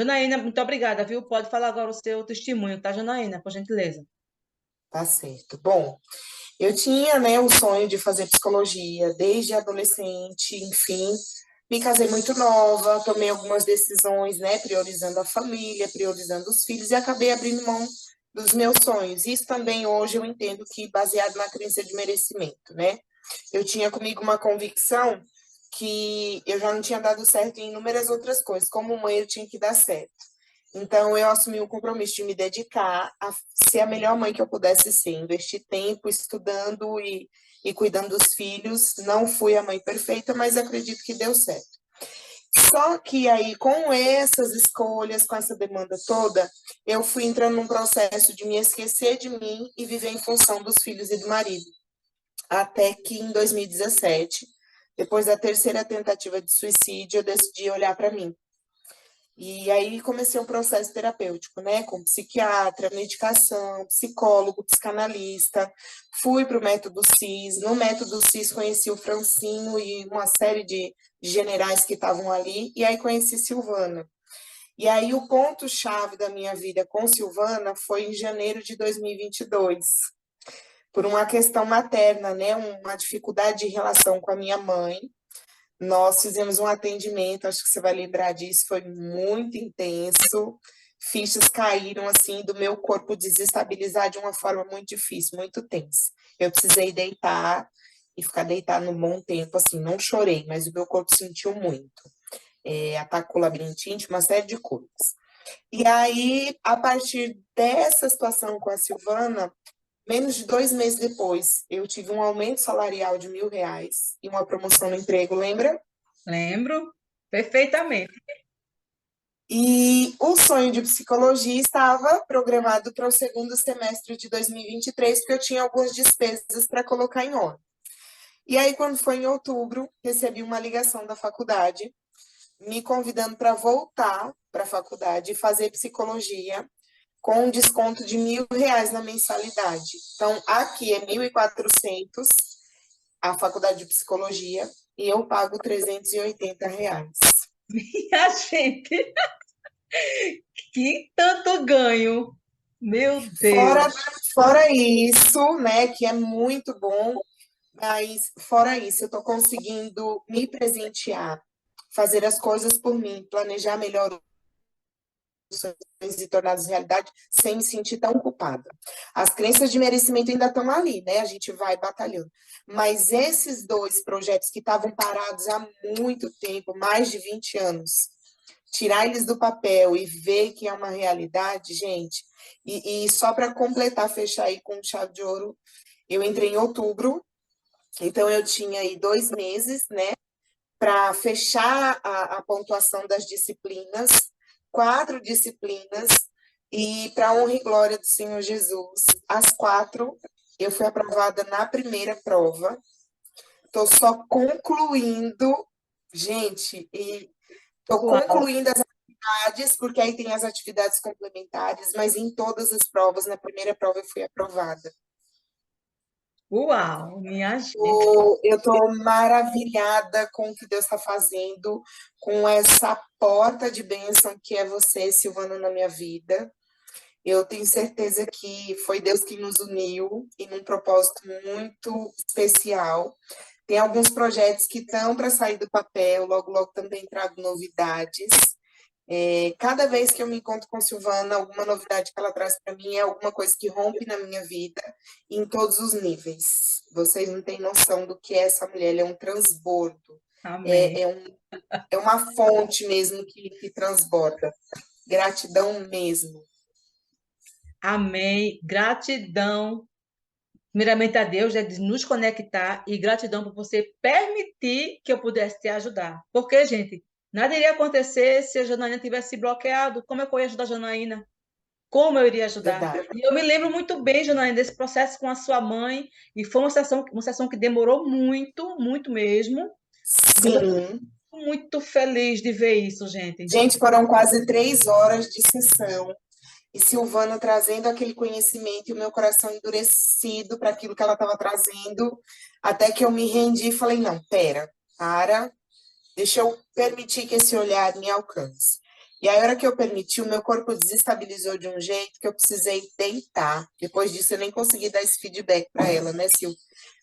Janaína, muito obrigada, viu? Pode falar agora o seu testemunho, tá, Janaína? Por gentileza. Tá certo. Bom, eu tinha, né, o sonho de fazer psicologia desde adolescente, enfim. Me casei muito nova, tomei algumas decisões, né, priorizando a família, priorizando os filhos e acabei abrindo mão dos meus sonhos. Isso também hoje eu entendo que baseado na crença de merecimento, né? Eu tinha comigo uma convicção que eu já não tinha dado certo em inúmeras outras coisas. Como mãe, eu tinha que dar certo. Então, eu assumi o compromisso de me dedicar a ser a melhor mãe que eu pudesse ser, investir tempo estudando e cuidando dos filhos. Não fui a mãe perfeita, mas acredito que deu certo. Só que aí, com essas escolhas, com essa demanda toda, eu fui entrando num processo de me esquecer de mim e viver em função dos filhos e do marido. Até que em 2017, depois da terceira tentativa de suicídio, eu decidi olhar para mim. E aí comecei um processo terapêutico, né? Com psiquiatra, medicação, psicólogo, psicanalista. Fui para o método CIS. No método CIS conheci o Francino e uma série de generais que estavam ali. E aí conheci Silvana. E aí o ponto-chave da minha vida com Silvana foi em janeiro de 2022. Por uma questão materna, né? Uma dificuldade de relação com a minha mãe. Nós fizemos um atendimento, acho que você vai lembrar disso, foi muito intenso. Fichas caíram assim do meu corpo desestabilizar de uma forma muito difícil, muito tensa. Eu precisei deitar e ficar deitada um bom tempo, assim, não chorei, mas o meu corpo sentiu muito. Ataque com labirintite, uma série de coisas. E aí, a partir dessa situação com a Silvana, menos de 2 meses depois, eu tive um aumento salarial de R$ 1.000 e uma promoção no emprego, lembra? Lembro perfeitamente. E o sonho de psicologia estava programado para o segundo semestre de 2023, porque eu tinha algumas despesas para colocar em ordem. E aí, quando foi em outubro, recebi uma ligação da faculdade, me convidando para voltar para a faculdade e fazer psicologia com um desconto de R$ 1.000 na mensalidade. Então, aqui é 1.400 a faculdade de psicologia e eu pago R$ 380. E a gente, que tanto ganho. Meu Fora, Deus. fora isso, né, que é muito bom, mas fora isso, eu estou conseguindo me presentear, fazer as coisas por mim, planejar melhor os sonhos e torná-los realidade sem me sentir tão culpada. As crenças de merecimento ainda estão ali, né? A gente vai batalhando. Mas esses dois projetos que estavam parados há muito tempo, mais de 20 anos, tirar eles do papel e ver que é uma realidade, gente. E só para completar, fechar aí com chave de ouro, eu entrei em outubro, então eu tinha aí 2 meses, né, para fechar a pontuação das disciplinas, 4 disciplinas, e para honra e glória do Senhor Jesus, as 4, eu fui aprovada na primeira prova, estou só concluindo, gente, e estou Uau, concluindo as atividades, porque aí tem as atividades complementares, mas em todas as provas, na primeira prova eu fui aprovada. uau, minha gente. Eu estou maravilhada com o que Deus está fazendo, com essa porta de bênção que é você, Silvana, na minha vida. Eu tenho certeza que foi Deus que nos uniu e num propósito muito especial. Tem alguns projetos que estão para sair do papel, logo, logo também trago novidades. Cada vez que eu me encontro com Silvana, alguma novidade que ela traz para mim é alguma coisa que rompe na minha vida, em todos os níveis. Vocês não têm noção do que é essa mulher, ela é um transbordo, Amém. é, é, um, é uma fonte mesmo que transborda. Gratidão mesmo. Amém. Gratidão, primeiramente a Deus, é de nos conectar e gratidão por você permitir que eu pudesse te ajudar. Porque, gente, nada iria acontecer se a Janaína tivesse bloqueado. Como é que eu ia ajudar a Janaína? Como eu iria ajudar? Verdade. E eu me lembro muito bem, Janaína, desse processo com a sua mãe, e foi uma sessão que demorou muito, muito mesmo, mas eu Sim. fico muito feliz de ver isso, gente. Gente, foram quase 3 horas de sessão. E Silvana trazendo aquele conhecimento e o meu coração endurecido para aquilo que ela estava trazendo, até que eu me rendi e falei, não, pera, para, deixa eu permitir que esse olhar me alcance. E aí, a hora que eu permiti, o meu corpo desestabilizou de um jeito que eu precisei deitar. Depois disso, eu nem consegui dar esse feedback para ela, né, Sil?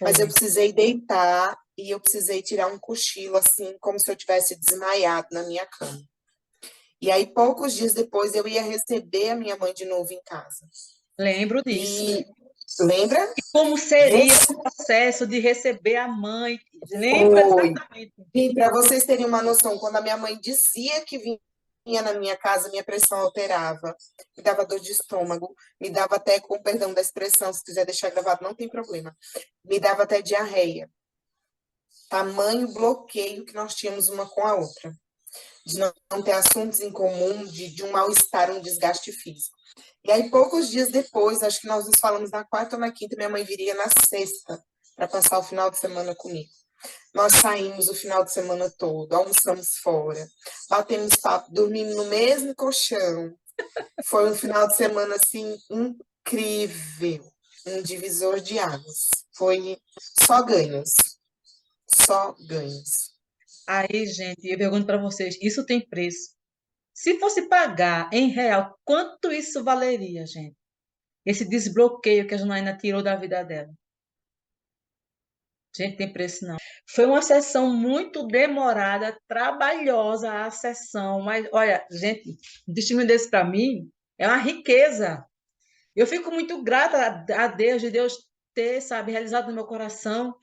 Mas eu Foi. precisei deitar e eu precisei tirar um cochilo, assim, como se eu tivesse desmaiado na minha cama. E aí, poucos dias depois, eu ia receber a minha mãe de novo em casa. Lembro disso. E lembra? E como seria Você o processo de receber a mãe? Lembro foi. exatamente. E para vocês terem uma noção, quando a minha mãe dizia que vinha na minha casa, minha pressão alterava, me dava dor de estômago, me dava até, com perdão da expressão, se quiser deixar gravado, não tem problema, me dava até diarreia. Tamanho bloqueio que nós tínhamos uma com a outra, de não ter assuntos em comum, de um mal-estar, um desgaste físico. E aí, poucos dias depois, acho que nós nos falamos na quarta ou na quinta, minha mãe viria na sexta para passar o final de semana comigo. Nós saímos o final de semana todo, almoçamos fora, batemos papo, dormimos no mesmo colchão. Foi um final de semana assim incrível, um divisor de águas. Foi só ganhos, só ganhos. Aí, gente, eu pergunto para vocês, isso tem preço? Se fosse pagar em real, quanto isso valeria, gente? Esse desbloqueio que a Janaína tirou da vida dela. Gente, tem preço não. Foi uma sessão muito demorada, trabalhosa a sessão, mas olha, gente, um testemunho desse para mim é uma riqueza. Eu fico muito grata a Deus, de Deus ter, sabe, realizado no meu coração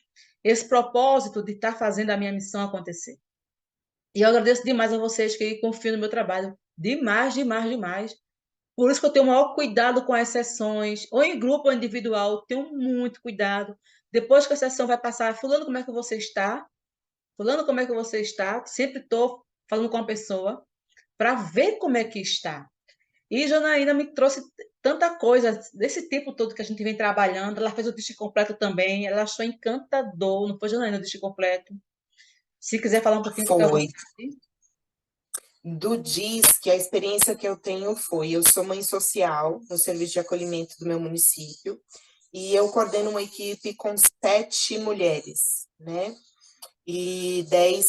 esse propósito de estar fazendo a minha missão acontecer. E eu agradeço demais a vocês que confiam no meu trabalho. Demais, demais, demais. Por isso que eu tenho o maior cuidado com as sessões, ou em grupo ou individual, tenho muito cuidado. Depois que a sessão vai passar, fulano, como é que você está? Fulano, como é que você está? Sempre estou falando com a pessoa para ver como é que está. E Janaína me trouxe tanta coisa desse tipo todo que a gente vem trabalhando. Ela fez o disco completo também. Ela achou encantador. Não foi, Janaína, o disco completo? Se quiser falar um pouquinho, fica à Foi. vontade. Do DIS, que a experiência que eu tenho foi, eu sou mãe social no serviço de acolhimento do meu município, e eu coordeno uma equipe com 7 mulheres, né? E 10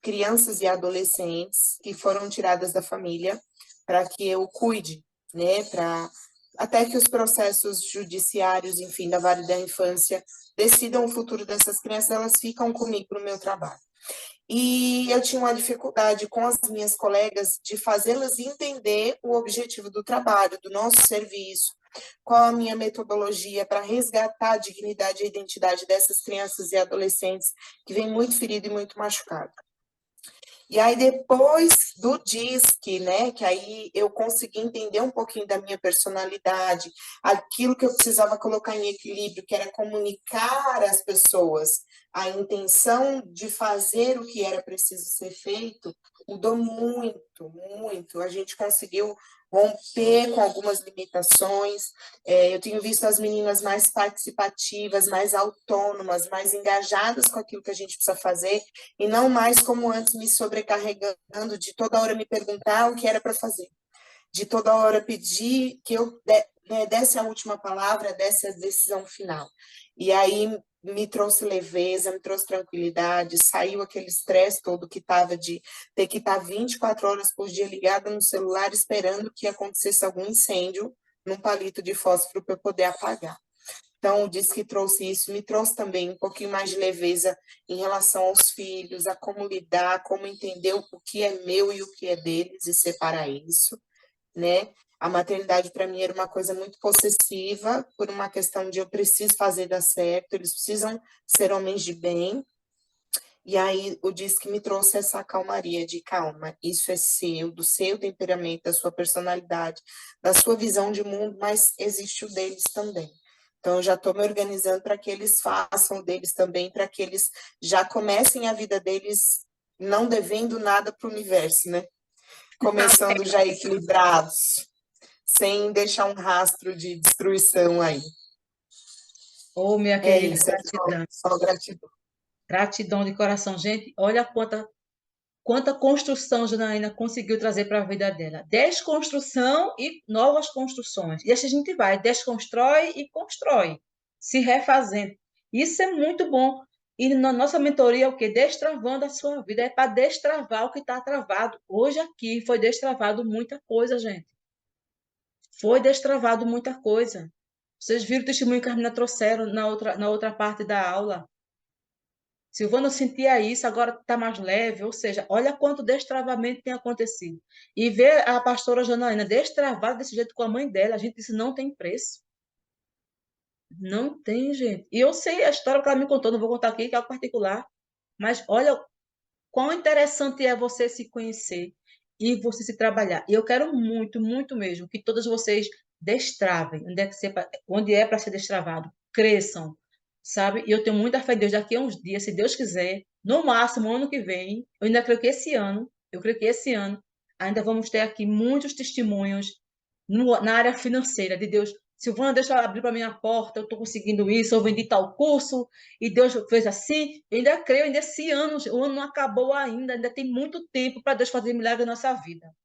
crianças e adolescentes que foram tiradas da família para que eu cuide, né? Para até que os processos judiciários, enfim, da vara da infância decidam o futuro dessas crianças, elas ficam comigo no meu trabalho. E eu tinha uma dificuldade com as minhas colegas de fazê-las entender o objetivo do trabalho, do nosso serviço, qual a minha metodologia para resgatar a dignidade e a identidade dessas crianças e adolescentes que vêm muito ferido e muito machucado. E aí, depois do DISC, né, que aí eu consegui entender um pouquinho da minha personalidade, aquilo que eu precisava colocar em equilíbrio, que era comunicar às pessoas a intenção de fazer o que era preciso ser feito, mudou muito, muito. A gente conseguiu romper com algumas limitações. Eu tenho visto as meninas mais participativas, mais autônomas, mais engajadas com aquilo que a gente precisa fazer, e não mais como antes me sobrecarregando de toda hora me perguntar o que era para fazer, de toda hora pedir que eu desse a última palavra, desse a decisão final. E aí me trouxe leveza, me trouxe tranquilidade, saiu aquele estresse todo que estava de ter que estar 24 horas por dia ligada no celular esperando que acontecesse algum incêndio num palito de fósforo para eu poder apagar. Então, disse que trouxe isso, me trouxe também um pouquinho mais de leveza em relação aos filhos, a como lidar, como entender o que é meu e o que é deles e separar isso, né? A maternidade para mim era uma coisa muito possessiva, por uma questão de eu preciso fazer dar certo, eles precisam ser homens de bem. E aí o disque me trouxe essa calmaria de calma, isso é seu, do seu temperamento, da sua personalidade, da sua visão de mundo, mas existe o deles também. Então, eu já estou me organizando para que eles façam o deles também, para que eles já comecem a vida deles não devendo nada para o universo, né? Começando já equilibrados, sem deixar um rastro de destruição aí. Ô, minha É querida, isso, é gratidão. só gratidão. Gratidão de coração. Gente, olha quanta construção Janaína conseguiu trazer para a vida dela. Desconstrução e novas construções. E assim a gente vai, desconstrói e constrói, se refazendo. Isso é muito bom. E na nossa mentoria é o quê? Destravando a sua vida. É para destravar o que está travado. Hoje aqui foi destravado muita coisa, gente. Foi destravado muita coisa. Vocês viram o testemunho que as meninas trouxeram na outra parte da aula. Silvana, eu sentia isso, agora está mais leve. Ou seja, olha quanto destravamento tem acontecido. E ver a pastora Janaína destravada desse jeito com a mãe dela, a gente disse, não tem preço. Não tem, gente. E eu sei a história que ela me contou, não vou contar aqui, que é algo particular. Mas olha quão interessante é você se conhecer e você se trabalhar. E eu quero muito, muito mesmo que todos vocês destravem, onde é para ser destravado, cresçam, sabe? E eu tenho muita fé em Deus, daqui a uns dias, se Deus quiser, no máximo ano que vem, eu ainda creio que esse ano, eu creio que esse ano, ainda vamos ter aqui muitos testemunhos na área financeira de Deus. Silvana, deixa eu abrir para mim a porta, eu estou conseguindo isso, eu vendi tal curso, e Deus fez assim. Eu ainda creio, ainda esse ano, o ano não acabou ainda tem muito tempo para Deus fazer milagre na nossa vida.